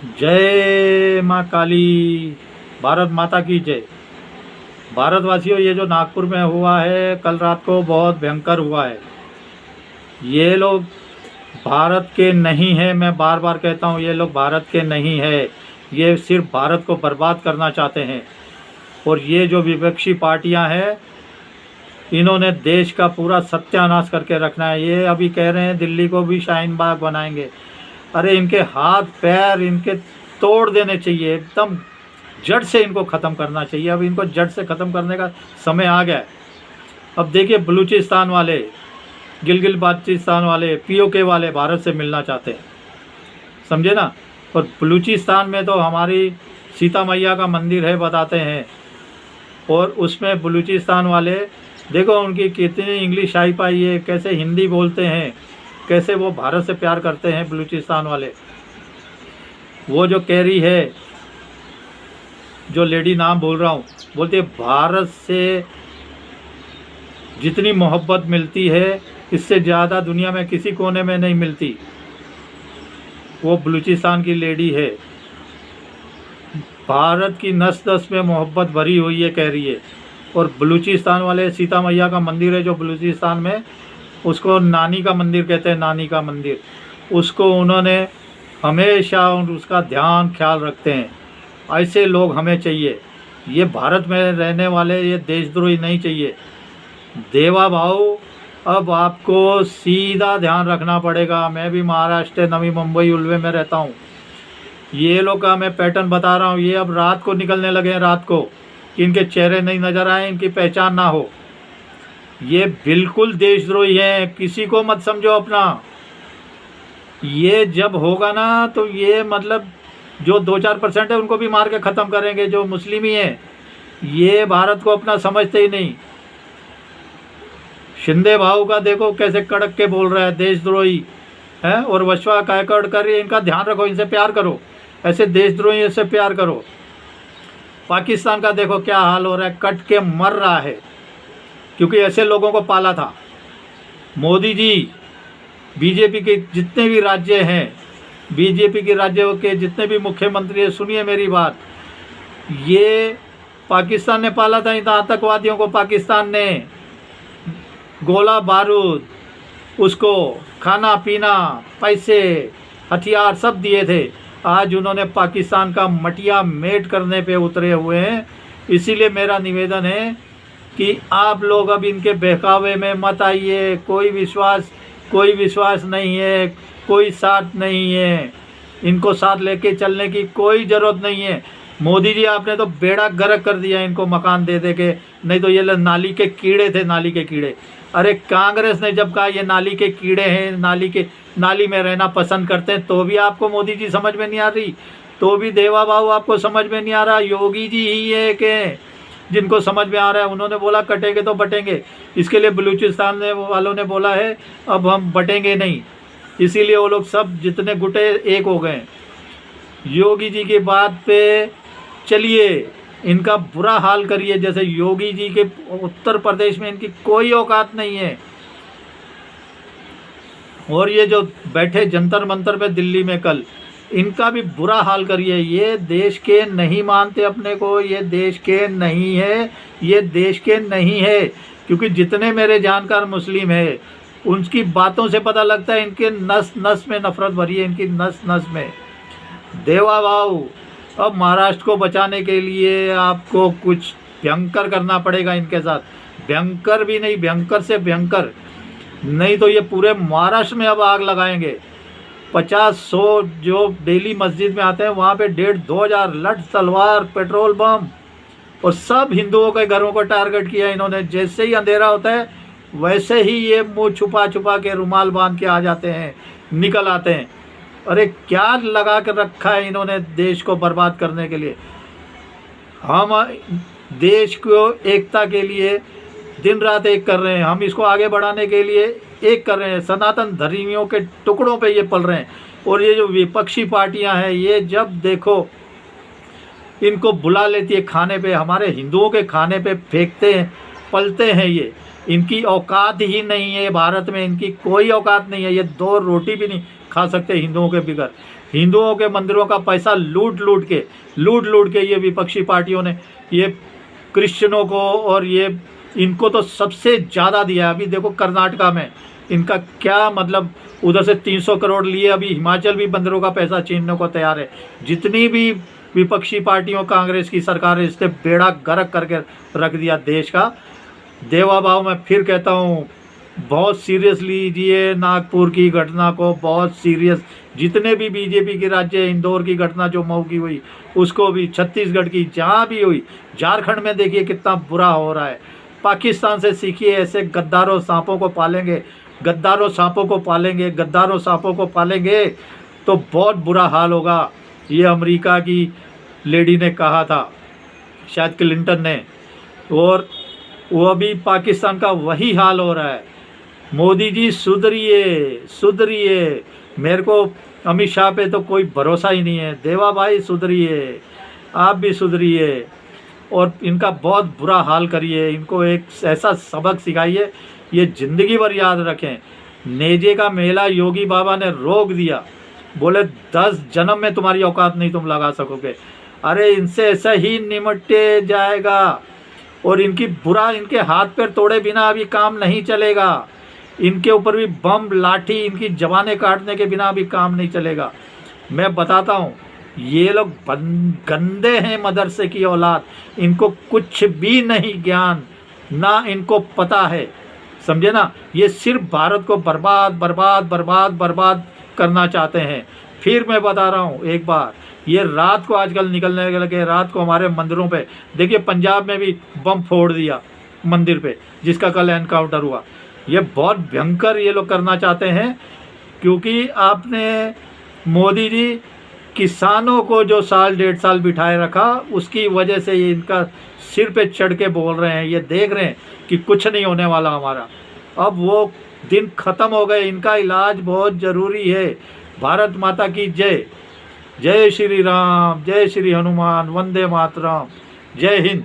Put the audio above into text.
जय माँ काली। भारत माता की जय। भारतवासियों, ये जो नागपुर में हुआ है कल रात को, बहुत भयंकर हुआ है। ये लोग भारत के नहीं है, मैं बार बार कहता हूँ, ये लोग भारत के नहीं है। ये सिर्फ भारत को बर्बाद करना चाहते हैं। और ये जो विपक्षी पार्टियां हैं, इन्होंने देश का पूरा सत्यानाश करके रखना है। ये अभी कह रहे हैं दिल्ली को भी शाहीन बाग बनाएंगे। अरे इनके हाथ पैर इनके तोड़ देने चाहिए, एकदम जड़ से इनको ख़त्म करना चाहिए। अब इनको जड़ से ख़त्म करने का समय आ गया है। अब देखिए, बलूचिस्तान वाले, गिलगित बाल्टिस्तान वाले, पीओके वाले भारत से मिलना चाहते हैं, समझे ना। और बलूचिस्तान में तो हमारी सीता मैया का मंदिर है बताते हैं। और उसमें बलूचिस्तान वाले, देखो उनकी कितनी इंग्लिश आई पाई है, कैसे हिंदी बोलते हैं, कैसे वो भारत से प्यार करते हैं बलूचिस्तान वाले। वो जो कह रही है, जो लेडी नाम बोल रहा हूँ, बोलती है भारत से जितनी मोहब्बत मिलती है इससे ज़्यादा दुनिया में किसी कोने में नहीं मिलती। वो बलूचिस्तान की लेडी है। भारत की नस नस में मोहब्बत भरी हुई है, कह रही है। और बलूचिस्तान वाले, सीता मैया का मंदिर है जो बलूचिस्तान में, उसको नानी का मंदिर कहते हैं, नानी का मंदिर। उसको उन्होंने हमेशा उसका ध्यान ख्याल रखते हैं। ऐसे लोग हमें चाहिए। ये भारत में रहने वाले ये देशद्रोही नहीं चाहिए। देवा भाऊ, अब आपको सीधा ध्यान रखना पड़ेगा। मैं भी महाराष्ट्र नवी मुंबई उल्वे में रहता हूँ। ये लोग का मैं पैटर्न बता रहा हूँ। ये अब रात को निकलने लगे हैं, रात को, कि इनके चेहरे नहीं नज़र आए, इनकी पहचान ना हो। ये बिल्कुल देशद्रोही हैं, किसी को मत समझो अपना। ये जब होगा ना तो ये मतलब जो 2-4% है उनको भी मार के ख़त्म करेंगे, जो मुस्लिम ही हैं। ये भारत को अपना समझते ही नहीं। शिंदे भाऊ का देखो कैसे कड़क के बोल रहा है, देशद्रोही है। और वशवा कायकड़ कर रही है। इनका ध्यान रखो, इनसे प्यार करो, ऐसे देशद्रोही से प्यार करो। पाकिस्तान का देखो क्या हाल हो रहा है, कट के मर रहा है, क्योंकि ऐसे लोगों को पाला था। मोदी जी, बीजेपी के जितने भी राज्य हैं, बीजेपी के राज्यों के जितने भी मुख्यमंत्री हैं, सुनिए मेरी बात, ये पाकिस्तान ने पाला था। इन आतंकवादियों को पाकिस्तान ने गोला बारूद, उसको खाना पीना, पैसे, हथियार सब दिए थे। आज उन्होंने पाकिस्तान का मटिया मेट करने पे उतरे हुए हैं। इसीलिए मेरा निवेदन है कि आप लोग अब इनके बहकावे में मत आइए। कोई विश्वास नहीं है, कोई साथ नहीं है। इनको साथ लेके चलने की कोई ज़रूरत नहीं है। मोदी जी, आपने तो बेड़ा गर्क कर दिया इनको मकान दे दे के। नहीं तो ये नाली के कीड़े थे, नाली के कीड़े। अरे कांग्रेस ने जब कहा ये नाली के कीड़े हैं, नाली में रहना पसंद करते हैं, तो भी आपको मोदी जी समझ में नहीं आ रही, तो भी देवा बाबू आपको समझ में नहीं आ रहा। योगी जी ही है कि जिनको समझ में आ रहा है। उन्होंने बोला कटेंगे तो बटेंगे। इसके लिए बलूचिस्तान वालों ने बोला है अब हम बटेंगे नहीं। इसीलिए वो लोग सब जितने गुटे एक हो गए। योगी जी की बात पे चलिए, इनका बुरा हाल करिए। जैसे योगी जी के उत्तर प्रदेश में इनकी कोई औकात नहीं है। और ये जो बैठे जंतर मंतर पे दिल्ली में कल, इनका भी बुरा हाल करिए। ये देश के नहीं मानते अपने को, ये देश के नहीं है, ये देश के नहीं है। क्योंकि जितने मेरे जानकार मुस्लिम है, उनकी बातों से पता लगता है इनके नस नस में नफरत भरी है, इनकी नस नस में। देवा भाऊ, अब महाराष्ट्र को बचाने के लिए आपको कुछ भयंकर करना पड़ेगा इनके साथ। भयंकर भी नहीं, भयंकर से भयंकर। नहीं तो ये पूरे महाराष्ट्र में अब आग लगाएंगे। 50-100 जो डेली मस्जिद में आते हैं, वहाँ पे 1,500-2 हज़ार लठ तलवार, पेट्रोल बम, और सब हिंदुओं के घरों को टारगेट किया इन्होंने। जैसे ही अंधेरा होता है वैसे ही ये मुंह छुपा छुपा के रुमाल बांध के आ जाते हैं, निकल आते हैं। अरे क्या लगा कर रखा है इन्होंने देश को बर्बाद करने के लिए। हम देश को एकता के लिए दिन रात एक कर रहे हैं, हम इसको आगे बढ़ाने के लिए एक कर रहे हैं। सनातन धर्मियों के टुकड़ों पे ये पल रहे हैं। और ये जो विपक्षी पार्टियां हैं, ये जब देखो इनको बुला लेती है खाने पे, हमारे हिंदुओं के खाने पे फेंकते हैं, पलते हैं। ये इनकी औकात ही नहीं है। भारत में इनकी कोई औकात नहीं है। ये 2 रोटी भी नहीं खा सकते हिंदुओं के बिगड़। हिंदुओं के मंदिरों का पैसा लूट लूट के ये विपक्षी पार्टियों ने ये क्रिश्चियनों को और ये इनको तो सबसे ज़्यादा दिया। अभी देखो कर्नाटका में इनका क्या मतलब, उधर से 300 करोड़ लिए, अभी हिमाचल भी मंदिरों का पैसा छीनने को तैयार है। जितनी भी विपक्षी पार्टियों, कांग्रेस की सरकार है, इसने बेड़ा गर्क करके रख दिया देश का। देवा भाव मैं फिर कहता हूँ, बहुत सीरियस लीजिए नागपुर की घटना को, बहुत सीरियस। जितने भी बीजेपी के राज्य, इंदौर की घटना जो मऊ की हुई उसको भी, छत्तीसगढ़ की जहाँ भी हुई, झारखंड में देखिए कितना बुरा हो रहा है। पाकिस्तान से सीखिए, ऐसे गद्दारों सांपों को पालेंगे, गद्दारों सांपों को पालेंगे, गद्दारों सांपों को पालेंगे तो बहुत बुरा हाल होगा। ये अमेरिका की लेडी ने कहा था, शायद क्लिंटन ने, और वो अभी पाकिस्तान का वही हाल हो रहा है। मोदी जी सुधरिए सुधरिए, मेरे को अमित शाह पे तो कोई भरोसा ही नहीं है। देवा भाई सुधरिए, आप भी सुधरिए और इनका बहुत बुरा हाल करिए। इनको एक ऐसा सबक सिखाइए ये ज़िंदगी भर याद रखें। नेजे का मेला योगी बाबा ने रोक दिया, बोले 10 जन्म में तुम्हारी औकात नहीं तुम लगा सकोगे। अरे इनसे ऐसा ही निमटे जाएगा और इनके हाथ पैर तोड़े बिना अभी काम नहीं चलेगा। इनके ऊपर भी बम लाठी, इनकी जबानें काटने के बिना भी काम नहीं चलेगा। मैं बताता हूँ, ये लोग गंदे हैं, मदरसे की औलाद। इनको कुछ भी नहीं ज्ञान, ना इनको पता है, समझे ना। ये सिर्फ भारत को बर्बाद बर्बाद बर्बाद बर्बाद करना चाहते हैं। फिर मैं बता रहा हूँ एक बार, ये रात को आजकल निकलने लगे, रात को हमारे मंदिरों पे देखिए, पंजाब में भी बम फोड़ दिया मंदिर पे, जिसका कल एनकाउंटर हुआ। ये बहुत भयंकर ये लोग करना चाहते हैं, क्योंकि आपने मोदी जी किसानों को जो साल 1.5 साल बिठाए रखा, उसकी वजह से ये इनका सिर पे चढ़ के बोल रहे हैं। ये देख रहे हैं कि कुछ नहीं होने वाला हमारा। अब वो दिन ख़त्म हो गए, इनका इलाज बहुत ज़रूरी है। भारत माता की जय। जय श्री राम, जय श्री हनुमान, वंदे मातरम, जय हिंद।